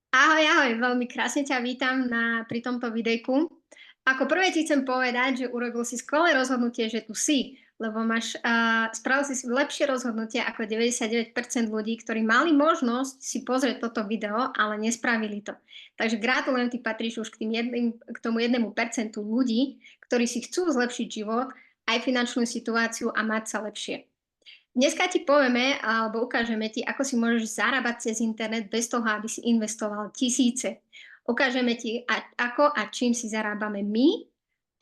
Ahoj, ahoj, veľmi krásne ťa vítam pri tomto videjku. Ako prvé ti chcem povedať, že urobil si skvelé rozhodnutie, že tu si, lebo spravil si lepšie rozhodnutie ako 99% ľudí, ktorí mali možnosť si pozrieť toto video, ale nespravili to. Takže gratulujem, ty patríš už k tomu 1% ľudí, ktorí si chcú zlepšiť život, aj finančnú situáciu a mať sa lepšie. Dneska ti povieme alebo ukážeme ti, ako si môžeš zarábať cez internet bez toho, aby si investoval tisíce. Ukážeme ti, ako a čím si zarábame my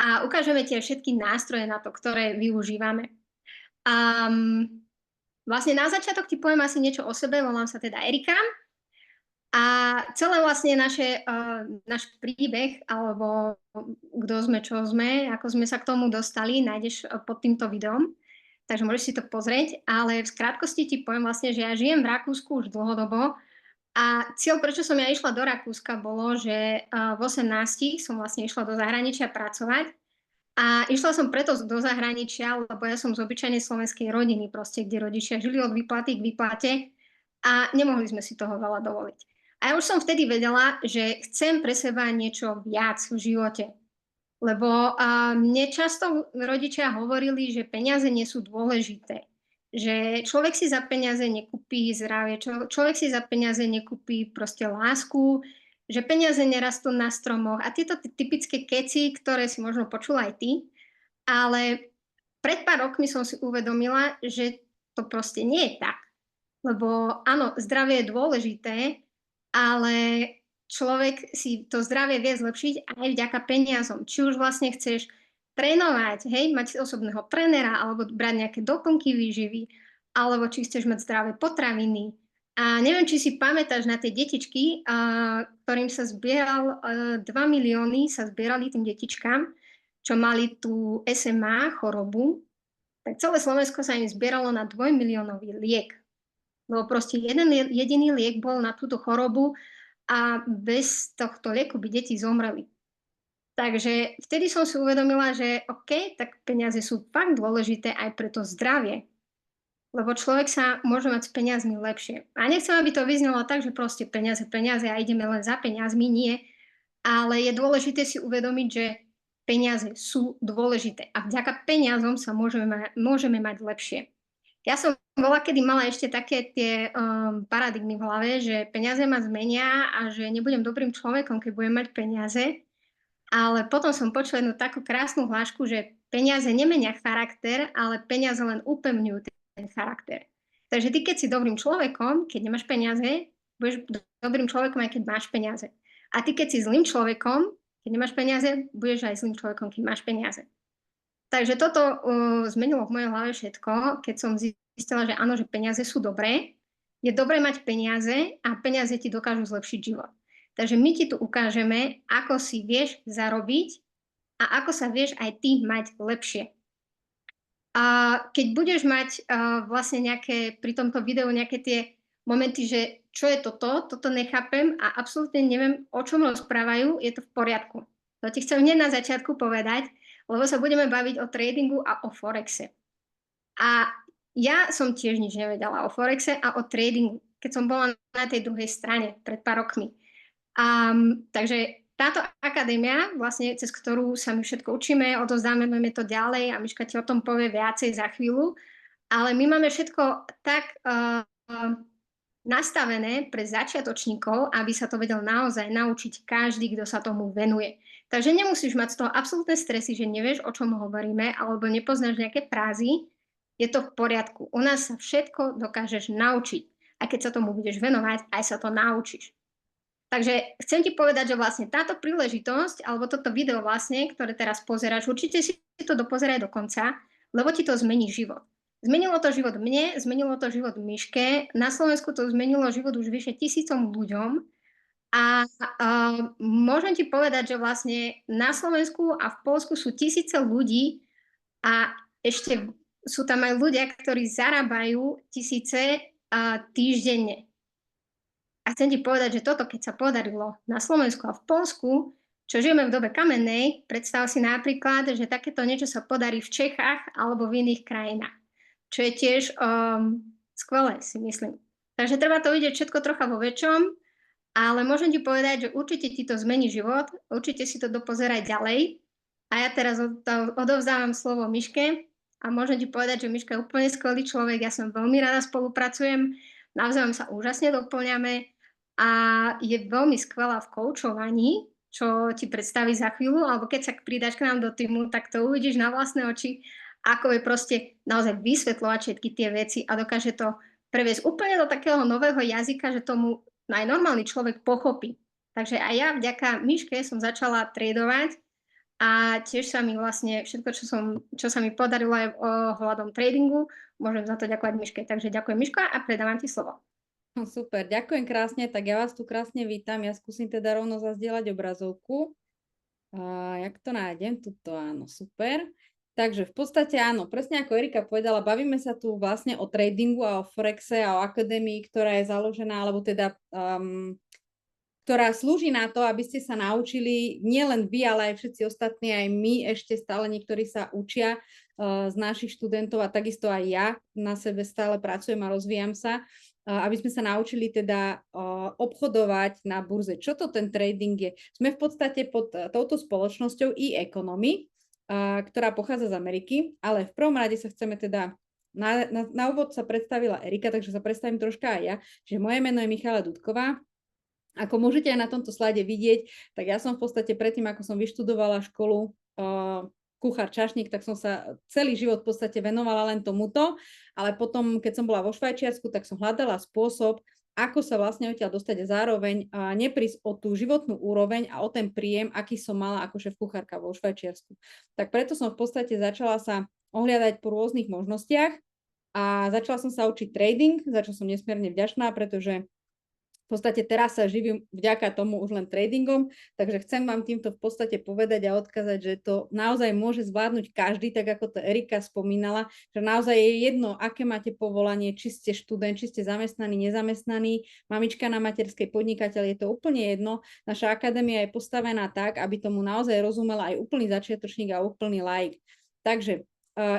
a ukážeme ti aj všetky nástroje na to, ktoré využívame. Um, vlastne na začiatok ti poviem asi niečo o sebe, volám sa teda Erika a celé vlastne náš príbeh, alebo kto sme, čo sme, ako sme sa k tomu dostali, nájdeš pod týmto videom. Takže môžeš si to pozrieť, ale v krátkosti ti poviem vlastne, že ja žijem v Rakúsku už dlhodobo a cieľ, prečo som ja išla do Rakúska, bolo, že v 18 som vlastne išla do zahraničia pracovať a išla som preto do zahraničia, lebo ja som z obyčajnej slovenskej rodiny, proste, kde rodičia žili od výplaty k výplate a nemohli sme si toho veľa dovoliť. A ja už som vtedy vedela, že chcem pre seba niečo viac v živote. Lebo mne často rodičia hovorili, že peniaze nie sú dôležité. Že človek si za peniaze nekúpi zdravie, človek si za peniaze nekúpi proste lásku, že peniaze nerastú na stromoch a tieto typické keci, ktoré si možno počula aj ty. Ale pred pár rokmi som si uvedomila, že to proste nie je tak. Lebo áno, zdravie je dôležité, ale človek si to zdravie vie zlepšiť aj vďaka peniazom. Či už vlastne chceš trénovať, hej, mať osobného trénera, alebo brať nejaké doplnky výživy, alebo či chceš mať zdravé potraviny. A neviem, či si pamätáš na tie detičky, ktorým sa zbieral 2 milióny, sa zbierali tým detičkám, čo mali tú SMA chorobu, tak celé Slovensko sa im zbieralo na 2 miliónový liek. Lebo proste jeden jediný liek bol na túto chorobu a bez tohto lieku by deti zomreli. Takže vtedy som si uvedomila, že OK, tak peniaze sú fakt dôležité aj pre to zdravie. Lebo človek sa môže mať s peniazmi lepšie. A nechcem, aby to vyznelo tak, že proste peniaze a ideme len za peniazmi, nie. Ale je dôležité si uvedomiť, že peniaze sú dôležité a vďaka peniazom sa môžeme mať lepšie. Ja som bola, kedy mala ešte také tie paradigmy v hlave, že peniaze ma zmenia a že nebudem dobrým človekom, keď budem mať peniaze. Ale potom som počula jednu takú krásnu hlášku, že peniaze nemenia charakter, ale peniaze len upevňujú ten charakter. Takže ty, keď si dobrým človekom, keď nemáš peniaze, budeš dobrým človekom, aj keď máš peniaze. A ty, keď si zlým človekom, keď nemáš peniaze, budeš aj zlým človekom, keď máš peniaze. Takže toto zmenilo v mojej hlave všetko, keď som zistila, že áno, že peniaze sú dobré. Je dobré mať peniaze a peniaze ti dokážu zlepšiť život. Takže my ti tu ukážeme, ako si vieš zarobiť a ako sa vieš aj ty mať lepšie. A keď budeš mať vlastne pri tomto videu nejaké tie momenty, že čo je toto nechápem a absolútne neviem, o čom rozprávajú, je to v poriadku. To ti chcem hneď na začiatku povedať, lebo sa budeme baviť o tradingu a o Forexe. A ja som tiež nič nevedela o Forexe a o tradingu, keď som bola na tej druhej strane pred pár rokmi. Takže táto akadémia, vlastne, cez ktorú sa my všetko učíme, odovzdáme to ďalej a Miška ti o tom povie viacej za chvíľu, ale my máme všetko tak nastavené pre začiatočníkov, aby sa to vedel naozaj naučiť každý, kto sa tomu venuje. Takže nemusíš mať z toho absolútne stresy, že nevieš, o čom hovoríme, alebo nepoznáš nejaké frázy. Je to v poriadku. U nás sa všetko dokážeš naučiť. A keď sa tomu budeš venovať, aj sa to naučíš. Takže chcem ti povedať, že vlastne táto príležitosť, alebo toto video vlastne, ktoré teraz pozeráš, určite si to dopozeraj do konca, lebo ti to zmení život. Zmenilo to život mne, zmenilo to život Miške, na Slovensku to zmenilo život už vyše 1000 ľuďom a môžem ti povedať, že vlastne na Slovensku a v Poľsku sú tisíce ľudí a ešte sú tam aj ľudia, ktorí zarábajú tisíce týždenne. A chcem ti povedať, že toto, keď sa podarilo na Slovensku a v Poľsku, čo žijeme v dobe kamennej, predstav si napríklad, že takéto niečo sa podarí v Čechách alebo v iných krajinách. Čo je tiež skvelé, si myslím. Takže treba to vidieť všetko trocha vo väčšom ale môžem ti povedať, že určite ti to zmení život, určite si to dopozeraj ďalej. A ja teraz odovzdávam slovo Miške a môžem ti povedať, že Miška je úplne skvelý človek, ja som veľmi rada spolupracujem, navzájom sa úžasne doplňame a je veľmi skvelá v koučovaní, čo ti predstaví za chvíľu, alebo keď sa pridáš k nám do týmu, tak to uvidíš na vlastné oči, ako je proste naozaj vysvetľovať všetky tie veci a dokáže to previesť úplne do takého nového jazyka, že tomu aj normálny človek pochopí. Takže aj ja vďaka Miške som začala tradovať a tiež sa mi vlastne všetko, čo sa mi podarilo aj ohľadom tradingu, môžem za to ďakovať Miške. Takže ďakujem Miška a predávam ti slovo. No, super, ďakujem krásne, tak ja vás tu krásne vítam. Ja skúsim teda rovno zazdieľať obrazovku. Jak to nájdem? Tuto, áno, super. Takže v podstate áno, presne ako Erika povedala, bavíme sa tu vlastne o tradingu a o forexe a o akadémii, ktorá je založená, alebo teda ktorá slúži na to, aby ste sa naučili, nielen vy, ale aj všetci ostatní, aj my ešte stále niektorí sa učia z našich študentov a takisto aj ja na sebe stále pracujem a rozvíjam sa, aby sme sa naučili teda obchodovať na burze. Čo to ten trading je? Sme v podstate pod touto spoločnosťou e-economy, ktorá pochádza z Ameriky, ale v prvom rade sa chceme teda na úvod sa predstavila Erika, takže sa predstavím troška aj ja, že moje meno je Michala Dudková. Ako môžete aj na tomto slajde vidieť, tak ja som v podstate predtým, ako som vyštudovala školu kuchár čašník, tak som sa celý život v podstate venovala len tomuto, ale potom, keď som bola vo Švajčiarsku, tak som hľadala spôsob, ako sa vlastne odtiaľ dostať a zároveň neprísť o tú životnú úroveň a o ten príjem, aký som mala ako šéf kuchárka vo Švajčiarsku. Tak preto som v podstate začala sa ohliadať po rôznych možnostiach a začala som sa učiť trading, za čo som nesmierne vďačná, pretože v podstate teraz sa živím vďaka tomu už len tradingom, takže chcem vám týmto v podstate povedať a odkázať, že to naozaj môže zvládnuť každý, tak ako to Erika spomínala, že naozaj je jedno, aké máte povolanie, či ste študent, či ste zamestnaný, nezamestnaný, mamička na materskej, podnikateľ, je to úplne jedno. Naša akadémia je postavená tak, aby tomu naozaj rozumela aj úplný začiatočník a úplný laik. Takže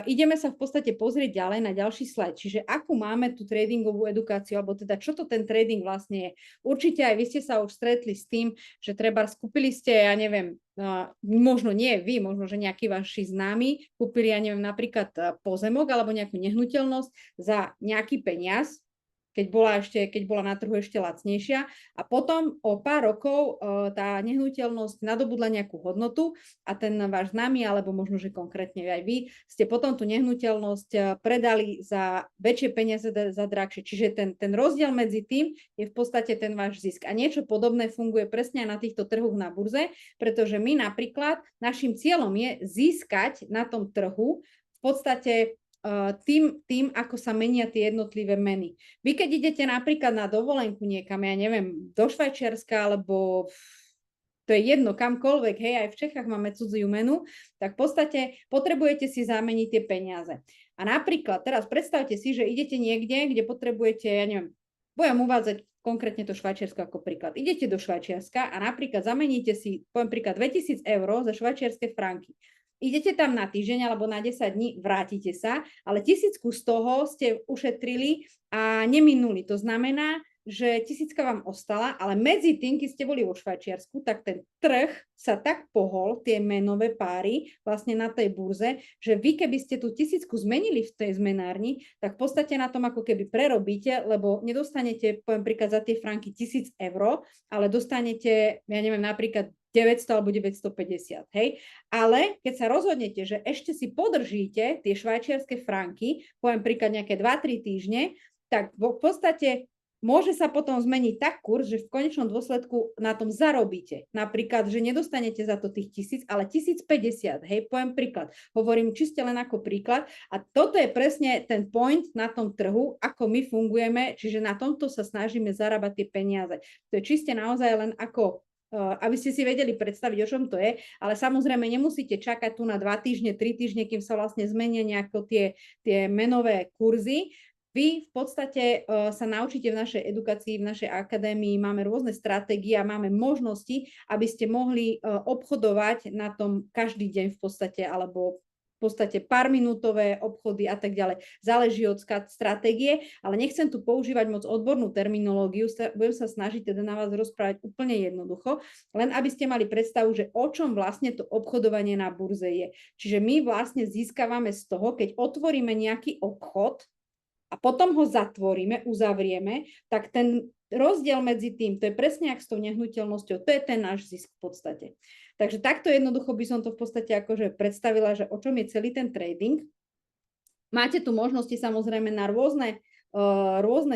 ideme sa v podstate pozrieť ďalej na ďalší slajd. Čiže akú máme tú tradingovú edukáciu, alebo teda čo to ten trading vlastne je. Určite aj vy ste sa už stretli s tým, že treba skúpili ste, ja neviem, možno nie vy, možno, že nejakí vaši známi kúpili, ja neviem, napríklad pozemok alebo nejakú nehnuteľnosť za nejaký peniaz, keď bola na trhu ešte lacnejšia a potom o pár rokov tá nehnuteľnosť nadobudla nejakú hodnotu a ten váš známy, alebo možno, že konkrétne aj vy, ste potom tú nehnuteľnosť predali za väčšie peniaze, za drahšie. Čiže ten rozdiel medzi tým je v podstate ten váš zisk. A niečo podobné funguje presne aj na týchto trhoch na burze, pretože my napríklad, našim cieľom je získať na tom trhu v podstate tým, ako sa menia tie jednotlivé meny. Vy keď idete napríklad na dovolenku niekam, ja neviem, do Švajčiarska, alebo to je jedno, kamkoľvek, hej, aj v Čechách máme cudziu menu, tak v podstate potrebujete si zameniť tie peniaze. A napríklad teraz predstavte si, že idete niekde, kde potrebujete, ja neviem, budem uvádzať konkrétne to Švajčiarsko ako príklad. Idete do Švajčiarska a napríklad zameníte si, poviem príklad, 2000 eur za švajčiarske franky. Idete tam na týždeň alebo na 10 dní, vrátite sa, ale 1000 z toho ste ušetrili a neminuli. To znamená, že 1000 vám ostala, ale medzi tým, keď ste boli vo Švajčiarsku, tak ten trh sa tak pohol, tie menové páry vlastne na tej burze, že vy keby ste tú 1000 zmenili v tej zmenárni, tak v podstate na tom ako keby prerobíte, lebo nedostanete, poviem príklad, za tie franky 1000 eur, ale dostanete, ja neviem, napríklad 900 alebo 950, hej. Ale keď sa rozhodnete, že ešte si podržíte tie švajčiarske franky, poviem príklad nejaké 2-3 týždne, tak v podstate môže sa potom zmeniť tak kurz, že v konečnom dôsledku na tom zarobíte. Napríklad, že nedostanete za to tých 1000, ale 1050, hej, poviem príklad. Hovorím čiste len ako príklad a toto je presne ten point na tom trhu, ako my fungujeme, čiže na tomto sa snažíme zarábať tie peniaze. To je čiste naozaj len ako aby ste si vedeli predstaviť, o čom to je, ale samozrejme nemusíte čakať tu na 2 týždne, 3 týždne, kým sa vlastne zmenia nejako tie menové kurzy. Vy v podstate sa naučíte v našej edukácii, v našej akadémii, máme rôzne stratégie a máme možnosti, aby ste mohli obchodovať na tom každý deň v podstate, alebo v podstate pár minútové obchody a tak ďalej. Záleží od stratégie, ale nechcem tu používať moc odbornú terminológiu, budem sa snažiť teda na vás rozprávať úplne jednoducho, len aby ste mali predstavu, že o čom vlastne to obchodovanie na burze je. Čiže my vlastne získavame z toho, keď otvoríme nejaký obchod a potom ho zatvoríme, uzavrieme, tak ten rozdiel medzi tým, to je presne ako s tou nehnuteľnosťou, to je ten náš zisk v podstate. Takže takto jednoducho by som to v podstate akože predstavila, že o čom je celý ten trading. Máte tu možnosti samozrejme na rôzne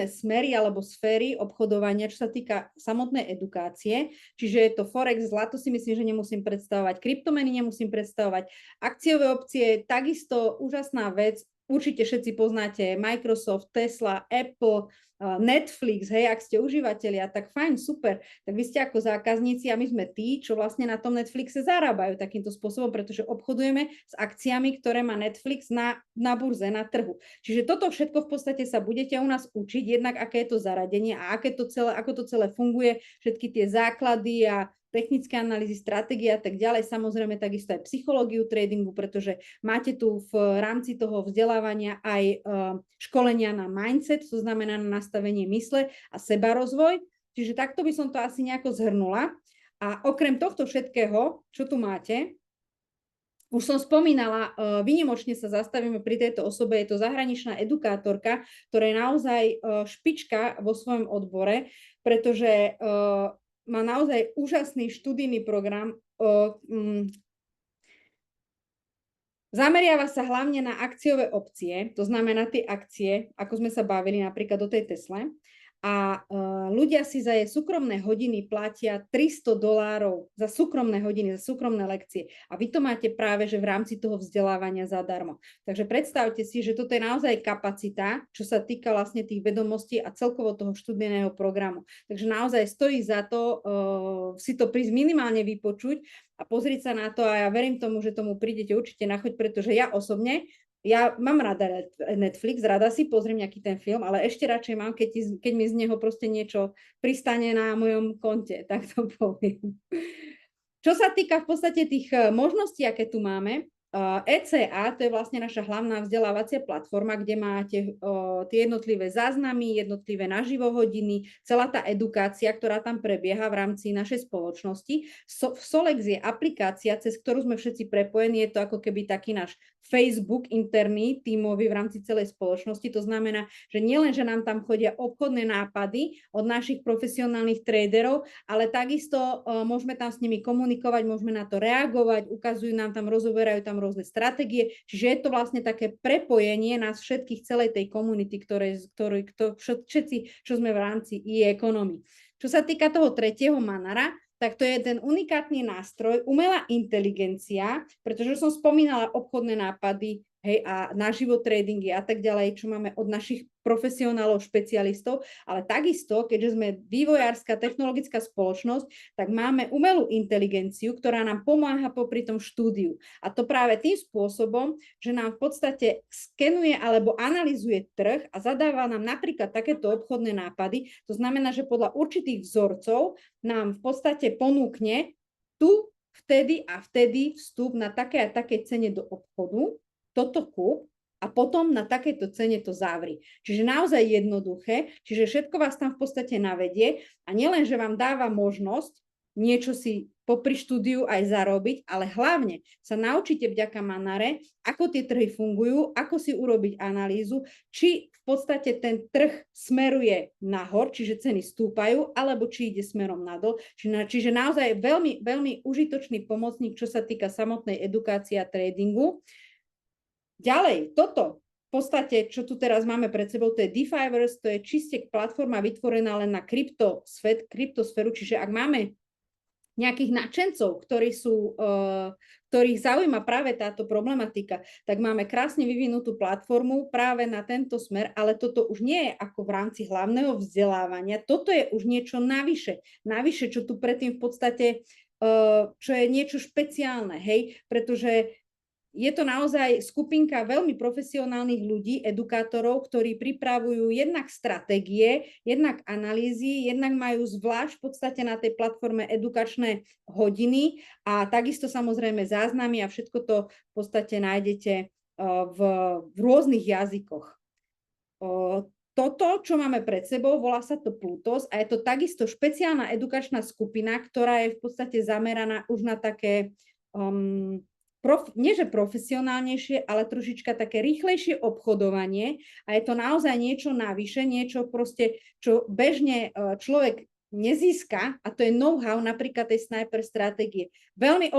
smery alebo sféry obchodovania, čo sa týka samotnej edukácie. Čiže je to Forex, zlato si myslím, že nemusím predstavovať, kryptomeny nemusím predstavovať, akciové opcie, takisto úžasná vec. Určite všetci poznáte Microsoft, Tesla, Apple, Netflix, hej, ak ste užívateľia, tak fajn, super. Tak vy ste ako zákazníci a my sme tí, čo vlastne na tom Netflixe zarábajú takýmto spôsobom, pretože obchodujeme s akciami, ktoré má Netflix na burze, na trhu. Čiže toto všetko v podstate sa budete u nás učiť, jednak aké je to zaradenie a ako to celé funguje, všetky tie základy a technické analýzy, stratégie a tak ďalej, samozrejme takisto aj psychológiu tradingu, pretože máte tu v rámci toho vzdelávania aj školenia na mindset, to znamená na nastavenie mysle a sebarozvoj. Čiže takto by som to asi nejako zhrnula. A okrem tohto všetkého, čo tu máte, už som spomínala, výnimočne sa zastavíme pri tejto osobe, je to zahraničná edukátorka, ktorá je naozaj špička vo svojom odbore, pretože má naozaj úžasný študijný program. Zameriava sa hlavne na akciové opcie, to znamená tie akcie, ako sme sa bavili napríklad o tej Tesle. A ľudia si za jej súkromné hodiny platia $300 za súkromné hodiny, za súkromné lekcie. A vy to máte práve, že v rámci toho vzdelávania zadarmo. Takže predstavte si, že toto je naozaj kapacita, čo sa týka vlastne tých vedomostí a celkovo toho študijného programu. Takže naozaj stojí za to si to prísť minimálne vypočuť a pozrieť sa na to a ja verím tomu, že tomu prídete určite na chuť, pretože ja osobne mám rada Netflix, rada si pozriem nejaký ten film, ale ešte radšej mám, keď mi z neho proste niečo pristane na mojom konte, tak to poviem. Čo sa týka v podstate tých možností, aké tu máme, ECA, to je vlastne naša hlavná vzdelávacia platforma, kde máte tie jednotlivé záznamy, jednotlivé naživo hodiny, celá tá edukácia, ktorá tam prebieha v rámci našej spoločnosti. Solex je aplikácia, cez ktorú sme všetci prepojení, je to ako keby taký náš Facebook interný, tímový v rámci celej spoločnosti. To znamená, že nielen, že nám tam chodia obchodné nápady od našich profesionálnych traderov, ale takisto môžeme tam s nimi komunikovať, môžeme na to reagovať, ukazujú nám tam, rozoberajú tam rôzne stratégie, čiže je to vlastne také prepojenie nás všetkých celej tej komunity, všetci, čo sme v rámci e-economy. Čo sa týka toho tretieho manara, tak to je ten unikátny nástroj, umelá inteligencia, pretože som spomínala obchodné nápady, hej, a naživo tradingy a tak ďalej, čo máme od našich profesionálov, špecialistov, ale takisto, keďže sme vývojárska technologická spoločnosť, tak máme umelú inteligenciu, ktorá nám pomáha popri tom štúdiu. A to práve tým spôsobom, že nám v podstate skenuje alebo analyzuje trh a zadáva nám napríklad takéto obchodné nápady. To znamená, že podľa určitých vzorcov nám v podstate ponúkne tu vtedy a vtedy vstup na také a také cene do obchodu, toto kúp a potom na takejto cene to zavri. Čiže naozaj jednoduché, čiže všetko vás tam v podstate navedie a nielen, že vám dáva možnosť niečo si popri štúdiu aj zarobiť, ale hlavne sa naučíte vďaka Manare, ako tie trhy fungujú, ako si urobiť analýzu, či v podstate ten trh smeruje nahor, čiže ceny stúpajú, alebo či ide smerom nadol. Čiže naozaj veľmi, veľmi užitočný pomocník, čo sa týka samotnej edukácie a tradingu. Ďalej, toto v podstate, čo tu teraz máme pred sebou, to je Defiverse, to je čiste platforma vytvorená len na kryptosféru, čiže ak máme nejakých nadšencov, ktorých zaujíma práve táto problematika, tak máme krásne vyvinutú platformu práve na tento smer, ale toto už nie je ako v rámci hlavného vzdelávania, toto je už niečo navyše, čo tu predtým v podstate, čo je niečo špeciálne, hej, pretože je to naozaj skupinka veľmi profesionálnych ľudí, edukátorov, ktorí pripravujú jednak stratégie, jednak analýzy, jednak majú zvlášť v podstate na tej platforme edukačné hodiny a takisto samozrejme záznamy a všetko to v podstate nájdete v rôznych jazykoch. Toto, čo máme pred sebou, volá sa to Plutos a je to takisto špeciálna edukačná skupina, ktorá je v podstate zameraná už na také nie že profesionálnejšie, ale trošička také rýchlejšie obchodovanie a je to naozaj niečo navyše, niečo proste, čo bežne človek nezíska a to je know-how napríklad tej sniper stratégie. Veľmi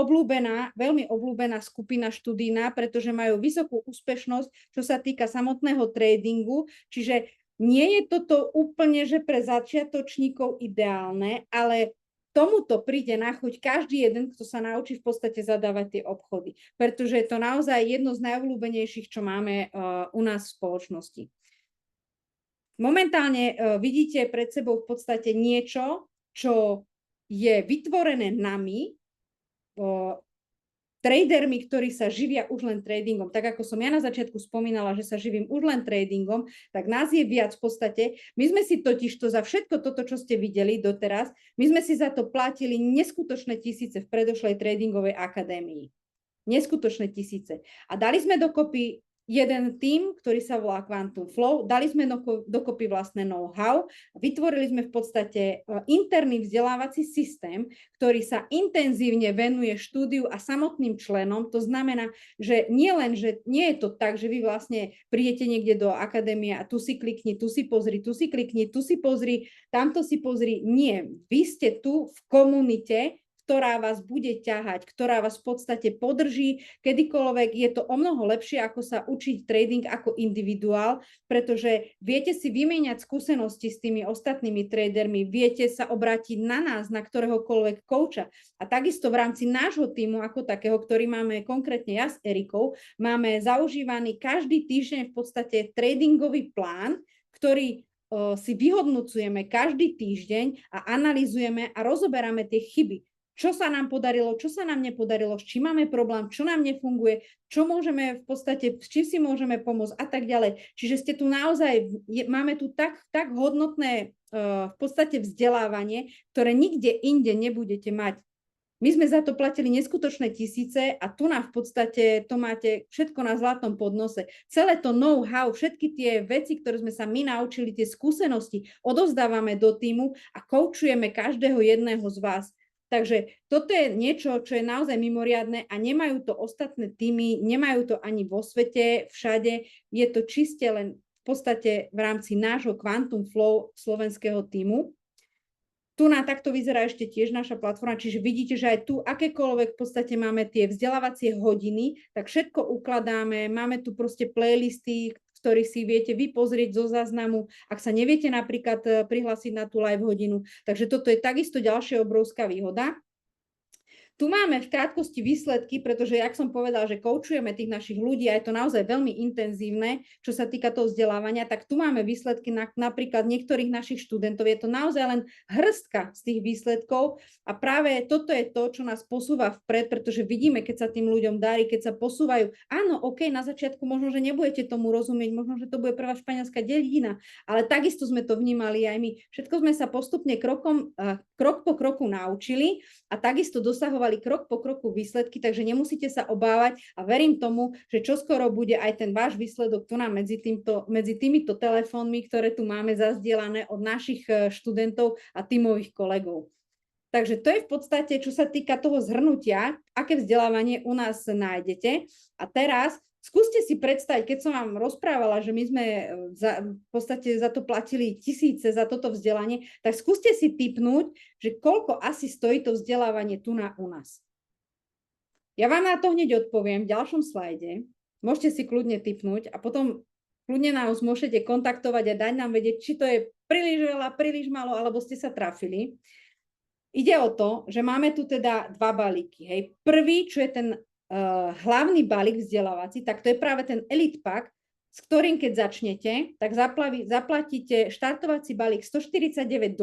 obľúbená skupina študijná, pretože majú vysokú úspešnosť, čo sa týka samotného tradingu, čiže nie je toto úplne, že pre začiatočníkov ideálne, ale tomuto príde na chuť každý jeden, kto sa naučí v podstate zadávať tie obchody, pretože je to naozaj jedno z najobľúbenejších, čo máme u nás v spoločnosti. Momentálne vidíte pred sebou v podstate niečo, čo je vytvorené nami, tradermi, ktorí sa živia už len tradingom. Tak ako som ja na začiatku spomínala, že sa živím už len tradingom, tak nás je viac v podstate. My sme si totižto za všetko toto, čo ste videli doteraz, my sme si za to platili neskutočné tisíce v predošlej tradingovej akadémii. Neskutočné tisíce. A dali sme dokopy jeden tím, ktorý sa volá Quantum Flow, dali sme dokopy vlastné know-how, vytvorili sme v podstate interný vzdelávací systém, ktorý sa intenzívne venuje štúdiu a samotným členom. To znamená, že nie je to tak, že vy vlastne prídete niekde do akadémie a tu si klikni, tu si pozri, tu si klikni, tu si pozri, tamto si pozri. Nie, vy ste tu v komunite, ktorá vás bude ťahať, ktorá vás v podstate podrží kedykoľvek. Je to o mnoho lepšie, ako sa učiť trading ako individuál, pretože viete si vymieňať skúsenosti s tými ostatnými tradermi, viete sa obrátiť na nás, na ktoréhokoľvek kouča. A takisto v rámci nášho týmu ako takého, ktorý máme konkrétne ja s Erikou, máme zaužívaný každý týždeň v podstate tradingový plán, ktorý si vyhodnocujeme každý týždeň a analyzujeme a rozoberáme tie chyby. Čo sa nám podarilo, čo sa nám nepodarilo, s čím máme problém, čo nám nefunguje, čo môžeme v podstate, s čím si môžeme pomôcť a tak ďalej. Čiže ste tu naozaj, máme tu tak hodnotné v podstate vzdelávanie, ktoré nikde inde nebudete mať. My sme za to platili neskutočné tisíce a tu v podstate to máte všetko na zlatom podnose. Celé to know-how, všetky tie veci, ktoré sme sa my naučili, tie skúsenosti, odovzdávame do týmu a koučujeme každého jedného z vás. Takže toto je niečo, čo je naozaj mimoriadne a nemajú to ostatné týmy, nemajú to ani vo svete, všade. Je to čiste len v podstate v rámci nášho Quantum Flow slovenského týmu. Tu takto vyzerá ešte tiež naša platforma, čiže vidíte, že aj tu akékoľvek v podstate máme tie vzdelávacie hodiny, tak všetko ukladáme, máme tu proste playlisty, ktorý si viete vy pozrieť zo záznamu, ak sa neviete napríklad prihlásiť na tú live hodinu. Takže toto je takisto ďalšia obrovská výhoda. Tu máme v krátkosti výsledky, pretože, jak som povedal, že koučujeme tých našich ľudí a je to naozaj veľmi intenzívne, čo sa týka toho vzdelávania, tak tu máme výsledky napríklad niektorých našich študentov. Je to naozaj len hrstka z tých výsledkov a práve toto je to, čo nás posúva vpred, pretože vidíme, keď sa tým ľuďom darí, keď sa posúvajú. Áno, OK, na začiatku možno, že nebudete tomu rozumieť, možno, že to bude prvá španielská dedina, ale takisto sme to vnímali aj my. Všetko sme sa postupne krok po kroku naučili a takisto dosahovali krok po kroku výsledky, takže nemusíte sa obávať a verím tomu, že čoskoro bude aj ten váš výsledok tu medzi týmito telefónmi, ktoré tu máme zazdielané od našich študentov a tímových kolegov. Takže to je v podstate, čo sa týka toho zhrnutia, aké vzdelávanie u nás nájdete. A teraz skúste si predstaviť, keď som vám rozprávala, že my sme v podstate za to platili tisíce za toto vzdelanie, tak skúste si tipnúť, že koľko asi stojí to vzdelávanie tu u nás. Ja vám na to hneď odpoviem v ďalšom slajde. Môžete si kľudne tipnúť a potom kľudne nás môžete kontaktovať a dať nám vedieť, či to je príliš veľa, príliš málo, alebo ste sa trafili. Ide o to, že máme tu teda dva balíky. Hej. Prvý, čo je ten hlavný balík vzdelávací, tak to je práve ten Elite Pack, s ktorým keď začnete, tak zaplatíte štartovací balík $149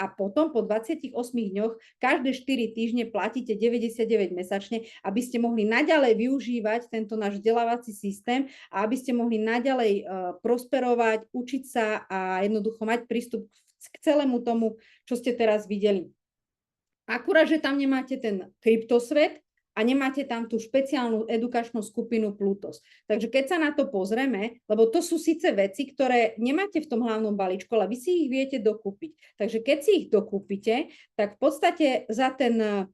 a potom po 28 dňoch každé 4 týždne platíte 99 mesačne, aby ste mohli naďalej využívať tento náš vzdelávací systém a aby ste mohli naďalej prosperovať, učiť sa a jednoducho mať prístup k celému tomu, čo ste teraz videli. Akurát, že tam nemáte ten kryptosvet, a nemáte tam tú špeciálnu edukačnú skupinu Plutos. Takže keď sa na to pozrieme, lebo to sú síce veci, ktoré nemáte v tom hlavnom balíčku, ale vy si ich viete dokúpiť. Takže keď si ich dokúpite, tak v podstate za ten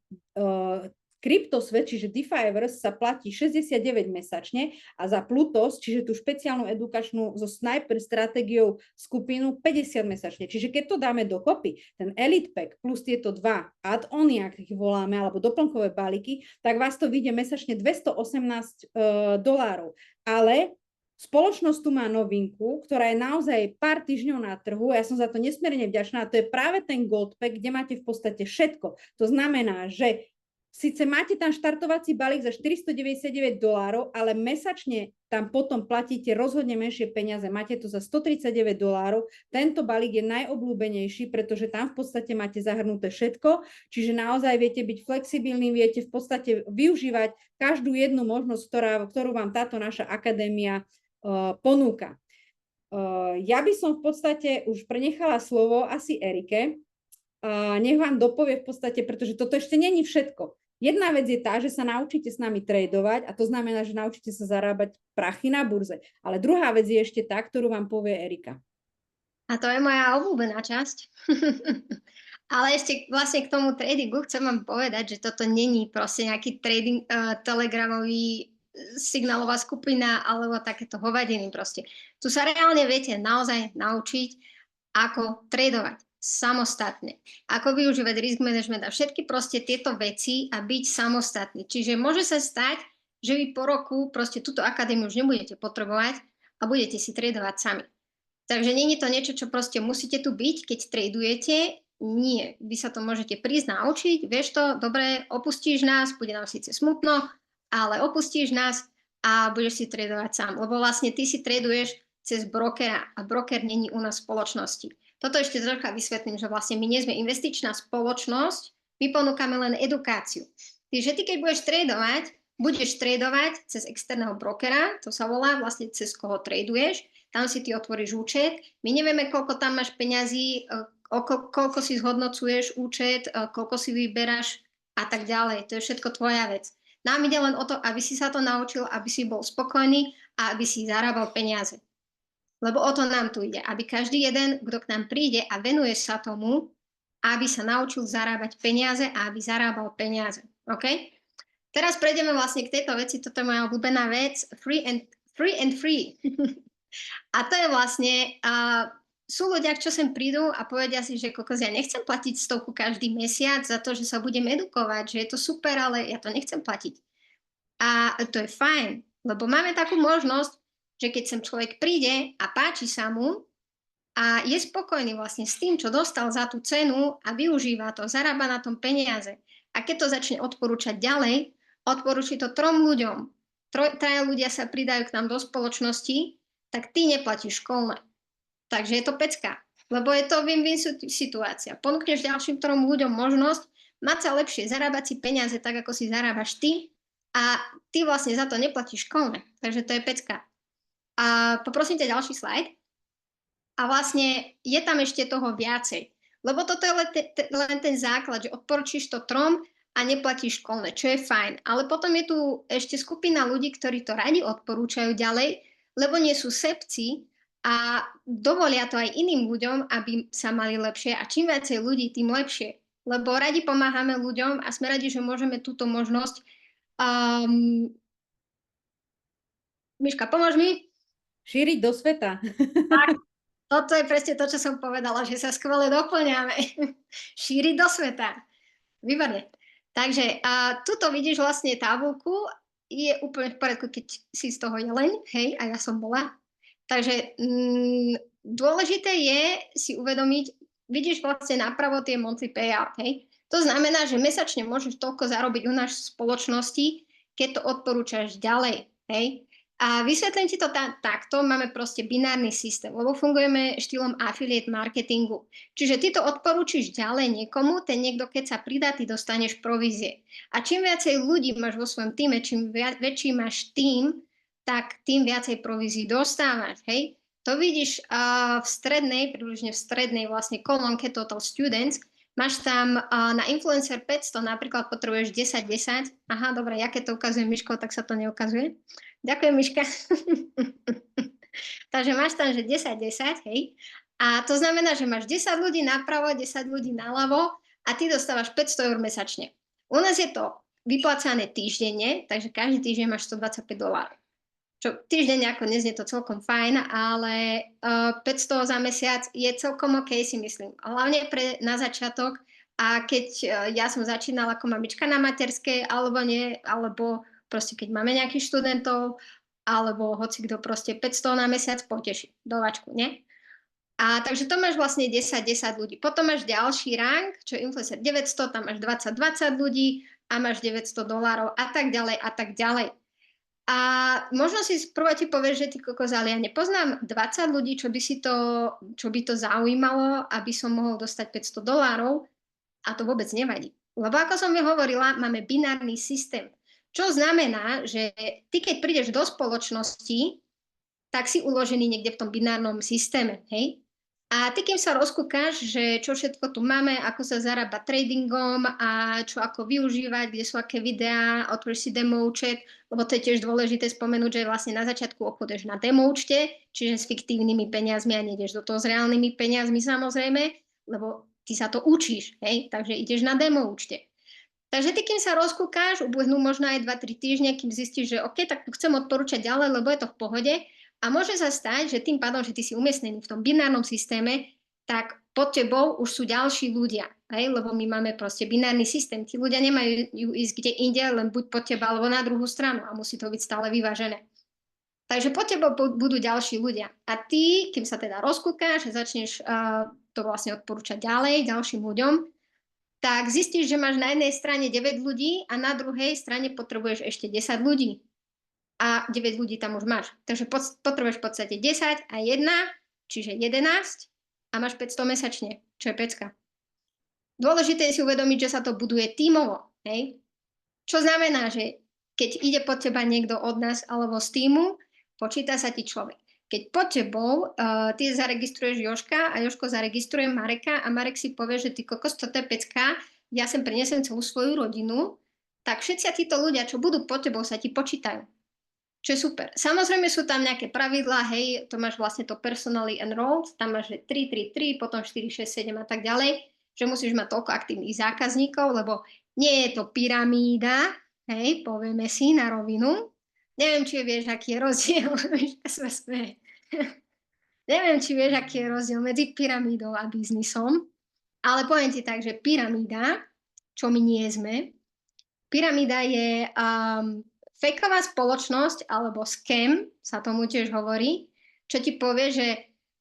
kryptosvet, čiže DeFiverse, sa platí 69 mesačne a za Plutos, čiže tú špeciálnu edukačnú so sniper stratégiou skupinu 50 mesačne. Čiže keď to dáme dokopy, ten Elite Pack plus tieto dva add-ony, ak ich voláme, alebo doplnkové balíky, tak vás to vyjde mesačne $218. Ale spoločnosť tu má novinku, ktorá je naozaj pár týždňov na trhu. Ja som za to nesmierne vďačná. To je práve ten Gold Pack, kde máte v podstate všetko. To znamená, že síce máte tam štartovací balík za $499, ale mesačne tam potom platíte rozhodne menšie peniaze. Máte to za $139. Tento balík je najobľúbenejší, pretože tam v podstate máte zahrnuté všetko, čiže naozaj viete byť flexibilní, viete v podstate využívať každú jednu možnosť, ktorú vám táto naša akadémia ponúka. Ja by som v podstate už prenechala slovo asi Erike. Nech vám dopovie v podstate, pretože toto ešte není všetko. Jedna vec je tá, že sa naučíte s nami tradovať a to znamená, že naučíte sa zarábať prachy na burze. Ale druhá vec je ešte tá, ktorú vám povie Erika. A to je moja obľúbená časť. Ale ešte vlastne k tomu tradingu chcem vám povedať, že toto není proste nejaký trading telegramový signálová skupina alebo takéto hovadiny proste. Tu sa reálne viete naozaj naučiť, ako tradovať samostatne, ako využívať risk management a všetky proste tieto veci a byť samostatný. Čiže môže sa stať, že vy po roku proste túto akadémiu už nebudete potrebovať a budete si tradovať sami. Takže nie je to niečo, čo proste musíte tu byť, keď tradujete. Nie, vy sa to môžete prísť naučiť, vieš to, dobre, opustíš nás, bude nám síce smutno, ale opustíš nás a budeš si tradovať sám, lebo vlastne ty si traduješ cez brokera a broker není u nás v spoločnosti. Toto ešte trocha vysvetlím, že vlastne my nie sme investičná spoločnosť, my ponúkame len edukáciu. Takže ty, keď budeš tradovať cez externého brokera, to sa volá vlastne cez koho traduješ, tam si ty otvoríš účet, my nevieme, koľko tam máš peňazí, koľko si zhodnocuješ účet, koľko si vyberáš a tak ďalej. To je všetko tvoja vec. Nám ide len o to, aby si sa to naučil, aby si bol spokojný a aby si zarábal peniaze. Lebo o to nám tu ide, aby každý jeden, kto k nám príde a venuje sa tomu, aby sa naučil zarábať peniaze a aby zarábal peniaze. OK? Teraz prejdeme vlastne k tejto veci, toto je moja obľúbená vec, free and free. A to je vlastne, sú ľudia, čo sem prídu a povedia si, že kokos, ja nechcem platiť 100 každý mesiac za to, že sa budem edukovať, že je to super, ale ja to nechcem platiť. A to je fajn, lebo máme takú možnosť, že keď sem človek príde a páči sa mu a je spokojný vlastne s tým, čo dostal za tú cenu a využíva to, zarába na tom peniaze. A keď to začne odporúčať ďalej, odporúči to 3 ľuďom. 3 ľudia sa pridajú k nám do spoločnosti, tak ty neplatíš školné. Takže je to pecka, lebo je to win-win situácia. Ponúkneš ďalším 3 ľuďom možnosť mať sa lepšie, zarábať si peniaze tak, ako si zarábaš ty a ty vlastne za to neplatíš školné. Takže to je pecka. A poprosím ťa ďalší slajd. A vlastne je tam ešte toho viacej. Lebo toto je len ten základ, že odporučíš to 3 a neplatíš školné, čo je fajn. Ale potom je tu ešte skupina ľudí, ktorí to radi odporúčajú ďalej, lebo nie sú sebci a dovolia to aj iným ľuďom, aby sa mali lepšie. A čím viacej ľudí, tým lepšie. Lebo radi pomáhame ľuďom a sme radi, že môžeme túto možnosť. Miška, pomôž mi. Šíriť do sveta. Tak, toto je presne to, čo som povedala, že sa skvele doplňame. Šíriť do sveta. Výborne. Takže tuto vidíš vlastne tabuľku, je úplne v poriadku, keď si z toho jeleň, hej, a ja som bola. Takže dôležité je si uvedomiť, vidíš vlastne napravo tie monthly payout, hej. To znamená, že mesačne môžeš toľko zarobiť u nás v spoločnosti, keď to odporúčaš ďalej, hej. A vysvetlím ti to takto, máme proste binárny systém, lebo fungujeme štýlom affiliate marketingu. Čiže ty to odporúčiš ďalej niekomu, ten niekto, keď sa pridá, ty dostaneš provízie. A čím viacej ľudí máš vo svojom týme, čím väčší máš tím, tak tým viacej provízií dostávaš, hej? To vidíš približne v strednej vlastne kolónke Total Students, máš tam na Influencer 500 napríklad potrebuješ 10-10. Aha, dobre, ja keď to ukazujem myškou, tak sa to neukazuje. Ďakujem, Miška. Takže máš tam, že 10-10, hej. A to znamená, že máš 10 ľudí napravo, 10 ľudí naľavo a ty dostávaš 500 eur mesačne. U nás je to vyplácané týždenne, takže každý týždeň máš $125. Čo týždeň ako neznie to celkom fajn, ale 500 za mesiac je celkom OK, si myslím. Hlavne na začiatok. A keď ja som začínala ako mamička na materskej, alebo nie, alebo proste keď máme nejakých študentov, alebo hoci kto proste 500 na mesiac poteší dovačku, nie? A takže to máš vlastne 10-10 ľudí. Potom máš ďalší rang, čo je Influencer 900, tam máš 20-20 ľudí a máš $900 a tak ďalej a tak ďalej. A možno si prvé ti povieš, že ty kokos, ale ja nepoznám 20 ľudí, čo by to zaujímalo, aby som mohol dostať $500 a to vôbec nevadí. Lebo ako som hovorila, máme binárny systém. Čo znamená, že ty keď prídeš do spoločnosti, tak si uložený niekde v tom binárnom systéme, hej? A ty, kým sa rozkúkáš, že čo všetko tu máme, ako sa zarába tradingom a čo ako využívať, kde sú aké videá, otvoríš si demo účet, lebo to je tiež dôležité spomenúť, že vlastne na začiatku obchoduješ na demo účte, čiže s fiktívnymi peniazmi a nejdeš do toho s reálnymi peniazmi samozrejme, lebo ty sa to učíš, hej, takže ideš na demo účte. Takže ty, kým sa rozkúkáš, ubudnú možno aj 2-3 týždne, kým zistíš, že OK, tak to chcem odporúčať ďalej, lebo je to v pohode. A môže sa stať, že tým pádom, že ty si umiestnený v tom binárnom systéme, tak pod tebou už sú ďalší ľudia, hej? Lebo my máme proste binárny systém. Tí ľudia nemajú ísť kde inde, len buď pod teba, alebo na druhú stranu a musí to byť stále vyvážené. Takže pod tebou budú ďalší ľudia. A ty, kým sa teda rozkúkáš a začneš to vlastne odporúčať ďalej, ďalším ľuďom, tak zistíš, že máš na jednej strane 9 ľudí a na druhej strane potrebuješ ešte 10 ľudí. A 9 ľudí tam už máš. Takže potrebuješ v podstate 10 a 1, čiže 11 a máš 500 mesačne, čo je pecka. Dôležité je si uvedomiť, že sa to buduje tímovo. Hej? Čo znamená, že keď ide pod teba niekto od nás alebo z tímu, počíta sa ti človek. Keď pod tebou ty zaregistruješ Jožka a Jožko zaregistruje Mareka a Marek si povie, že ty kokos, toto je pecka, ja sem prinesem celú svoju rodinu, tak všetci títo ľudia, čo budú pod tebou, sa ti počítajú. Čo je super. Samozrejme sú tam nejaké pravidlá, hej, to máš vlastne to personally enrolled, tam máš 3, 3, 3, potom 4, 6, 7 a tak ďalej, že musíš mať toľko aktívnych zákazníkov, lebo nie je to pyramída, hej, povieme si na rovinu. Neviem, či vieš, aký je rozdiel, neviem, či vieš, aký je rozdiel medzi pyramídou a biznisom, ale poviem ti tak, že pyramída, čo my nie sme, pyramída je fejková spoločnosť, alebo scam, sa tomu tiež hovorí, čo ti povie, že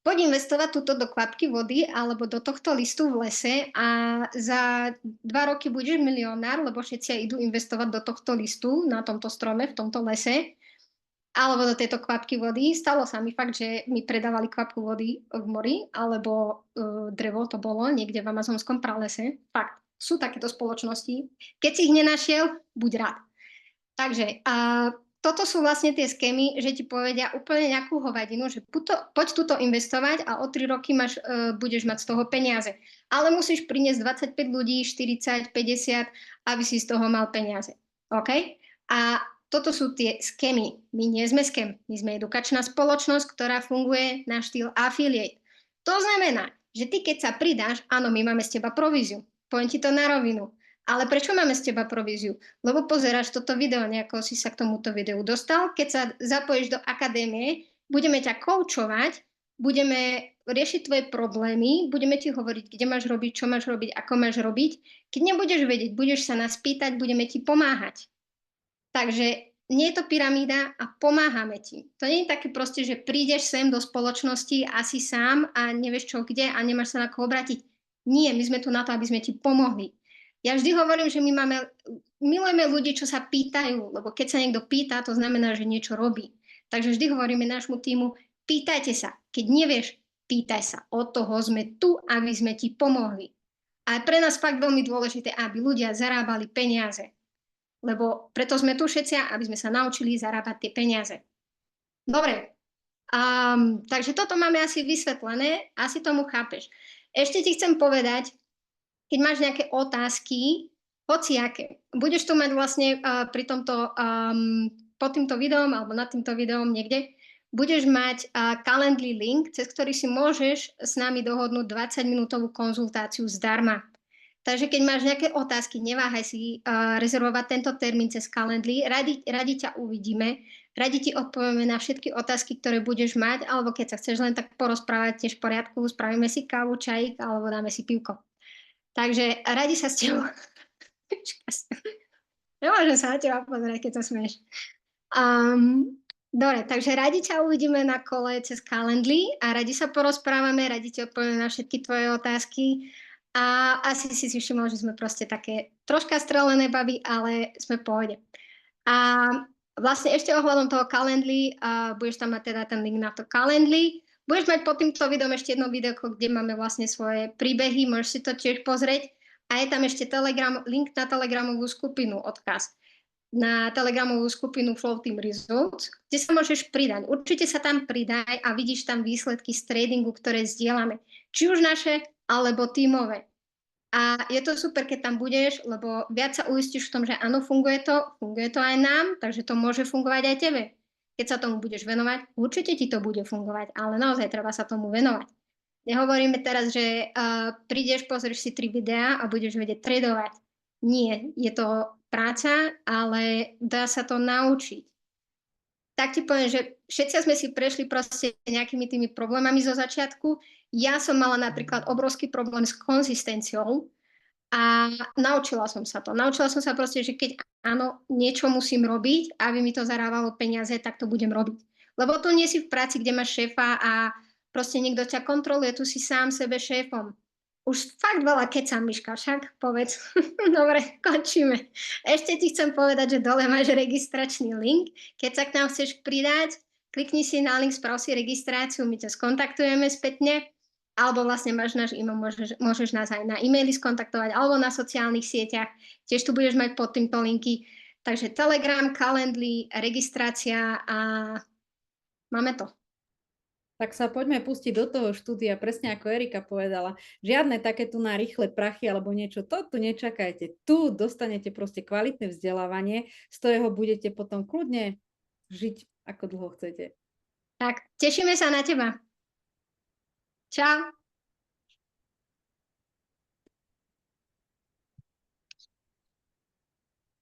poď investovať túto do kvapky vody alebo do tohto listu v lese a za 2 roky budeš milionár, lebo všetci idú investovať do tohto listu na tomto strome, v tomto lese, alebo do tejto kvapky vody. Stalo sa mi fakt, že mi predávali kvapku vody v mori, alebo drevo to bolo niekde v amazonskom pralese. Fakt, sú takéto spoločnosti. Keď si ich nenašiel, buď rád. Takže toto sú vlastne tie skémy, že ti povedia úplne nejakú hovadinu, že poď tuto investovať a o 3 roky budeš mať z toho peniaze. Ale musíš priniesť 25 ľudí, 40, 50, aby si z toho mal peniaze. OK? A toto sú tie skémy. My nie sme ském. My sme edukačná spoločnosť, ktorá funguje na štýl affiliate. To znamená, že ty keď sa pridáš, áno, my máme z teba províziu. Poviem ti to na rovinu. Ale prečo máme z teba províziu? Lebo pozeráš toto video, nejako si sa k tomuto videu dostal. Keď sa zapojíš do akadémie, budeme ťa koučovať, budeme riešiť tvoje problémy, budeme ti hovoriť, kde máš robiť, čo máš robiť, ako máš robiť. Keď nebudeš vedieť, budeš sa nás pýtať, budeme ti pomáhať. Takže nie je to pyramída a pomáhame ti. To nie je také proste, že prídeš sem do spoločnosti a si sám a nevieš čo kde a nemáš sa na koho obrátiť. Nie, my sme tu na to, aby sme ti pomohli. Ja vždy hovorím, že milujeme ľudí, čo sa pýtajú, lebo keď sa niekto pýta, to znamená, že niečo robí. Takže vždy hovoríme nášmu týmu, pýtajte sa. Keď nevieš, pýtaj sa. Od toho sme tu, aby sme ti pomohli. A pre nás fakt veľmi dôležité, aby ľudia zarábali peniaze. Lebo preto sme tu všetci, aby sme sa naučili zarábať tie peniaze. Dobre, takže toto máme asi vysvetlené, asi tomu chápeš. Ešte ti chcem povedať, keď máš nejaké otázky, hociaké, budeš tu mať vlastne pri tomto, pod týmto videom alebo nad týmto videom niekde, budeš mať Calendly link, cez ktorý si môžeš s nami dohodnúť 20-minútovú konzultáciu zdarma. Takže keď máš nejaké otázky, neváhaj si rezervovať tento termín cez Calendly. Radi ťa uvidíme, radi ti odpovieme na všetky otázky, ktoré budeš mať, alebo keď sa chceš len tak porozprávať, tiež v poriadku, spravíme si kávu, čajík, alebo dáme si pivko. Takže radi sa s tebou... Nemôžem sa na teba pozerať, keď to smieš. Dobre, takže radi ťa uvidíme na kole cez Calendly a radi sa porozprávame, radi ti odpovieme na všetky tvoje otázky. A asi si všimol, že sme proste také troška strelené baby, ale sme v pohode. A vlastne ešte ohľadom toho Calendly, budeš tam mať teda ten link na to Calendly. Budeš mať pod týmto videom ešte jedno video, kde máme vlastne svoje príbehy, môžeš si to tiež pozrieť. A je tam ešte link na telegramovú skupinu, odkaz na telegramovú skupinu Flow Team Results, kde sa môžeš pridať. Určite sa tam pridaj a vidíš tam výsledky z tradingu, ktoré zdieľame. Či už naše, alebo tímové. A je to super, keď tam budeš, lebo viac sa uistíš v tom, že áno, funguje to aj nám, takže to môže fungovať aj tebe. Keď sa tomu budeš venovať, určite ti to bude fungovať, ale naozaj treba sa tomu venovať. Nehovoríme teraz, že prídeš, pozrieš si 3 videá a budeš vedieť tradovať. Nie, je to práca, ale dá sa to naučiť. Tak ti poviem, že všetci sme si prešli proste nejakými tými problémami zo začiatku. Ja som mala napríklad obrovský problém s konzistenciou a naučila som sa to. Naučila som sa proste, že keď áno, niečo musím robiť, aby mi to zarábalo peniaze, tak to budem robiť. Lebo tu nie si v práci, kde máš šéfa a proste niekto ťa kontroluje, tu si sám sebe šéfom. Už fakt veľa kecam, Miška, však povedz. Dobre, končíme. Ešte ti chcem povedať, že dole máš registračný link. Keď sa k nám chceš pridať, klikni si na link, sprav si registráciu, my ťa skontaktujeme spätne, alebo vlastne máš náš e-mail, môžeš nás aj na e-maili skontaktovať, alebo na sociálnych sieťach. Tiež tu budeš mať pod týmto linky. Takže Telegram, Calendly, registrácia a máme to. Tak sa poďme pustiť do toho štúdia, presne ako Erika povedala. Žiadne také tu na rýchle prachy alebo niečo, to tu nečakajte. Tu dostanete proste kvalitné vzdelávanie, z ktorého budete potom kľudne žiť, ako dlho chcete. Tak, tešíme sa na teba. Čau.